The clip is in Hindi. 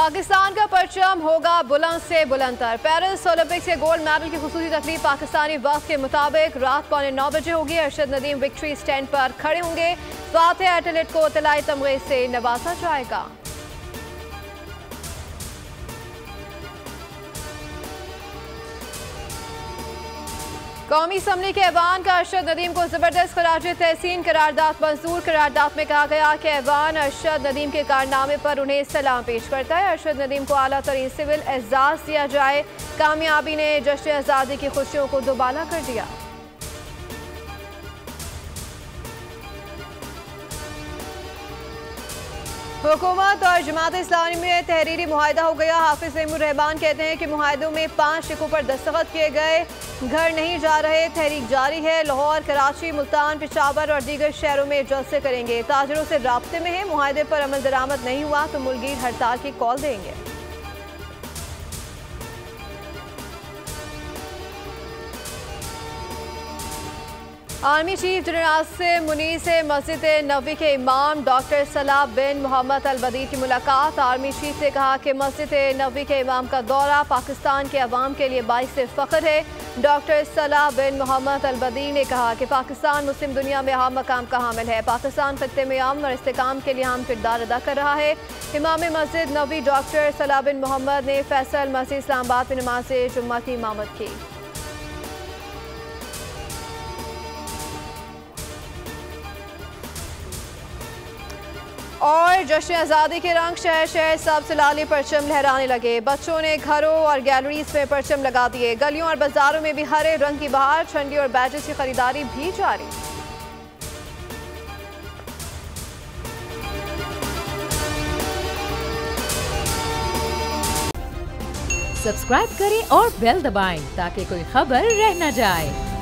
पाकिस्तान का परचम होगा बुलंद से बुलंदतर। पेरिस ओलंपिक्स के गोल्ड मेडल की खुसूसी तकरीब पाकिस्तानी वक्त के मुताबिक रात 9:15 बजे होगी। अरशद नदीम विक्ट्री स्टैंड पर खड़े होंगे। फातिह एथलीट को तलाई तमगे से नवाजा जाएगा। कौमी असम्बली के ऐवान का अरशद नदीम को जबरदस्त खराज तहसीन करारदाद मंजूर। करारदाद में कहा गया कि ऐवान अरशद नदीम के कारनामे पर उन्हें सलाम पेश करता है। अरशद नदीम को आला तरीन सिविल एजाज दिया जाए। कामयाबी ने जश्न आज़ादी की खुशियों को दुबाला कर दिया। हुकूमत और जमात इस्लामी में तहरीरी मुआहिदा हो गया। हाफिज ज़ैनुर रहमान कहते हैं कि मुआहिदों में 5 शिकों पर दस्तखत किए गए। घर नहीं जा रहे, तहरीक जारी है। लाहौर, कराची, मुल्तान, पेशावर और दीगर शहरों में जलसे करेंगे। ताजरों से राब्ते में है। मुआहिदे पर अमल दरामद नहीं हुआ तो मुल्कीर हड़ताल की कॉल देंगे। Army chief general Asim Munir से मस्जिद नबवी के इमाम डॉक्टर सलाह बिन मोहम्मद अल बदीर की मुलाकात। आर्मी चीफ ने कहा कि मस्जिद नबवी के इमाम का दौरा पाकिस्तान के अवाम के लिए बाइस फ़ख्र है। डॉक्टर सलाह बिन मोहम्मद अल बदीर ने कहा कि पाकिस्तान मुस्लिम दुनिया में अहम मकाम का हामिल है। पाकिस्तान खत्ते में अमन और इस्तेकाम के लिए अहम किरदार अदा कर रहा है। इमाम मस्जिद नबवी डॉक्टर सलाह बिन मोहम्मद ने फैसल मस्जिद इस्लामाबाद में नमाज जुम्मा की इमामत की। और जश्न आज़ादी के रंग शहर शहर सब सलाली परचम लहराने लगे। बच्चों ने घरों और गैलरीज में परचम लगा दिए। गलियों और बाजारों में भी हरे रंग की बहार। झंडी और बैजेस की खरीदारी भी जारी। सब्सक्राइब करें और बेल दबाएं ताकि कोई खबर रह न जाए।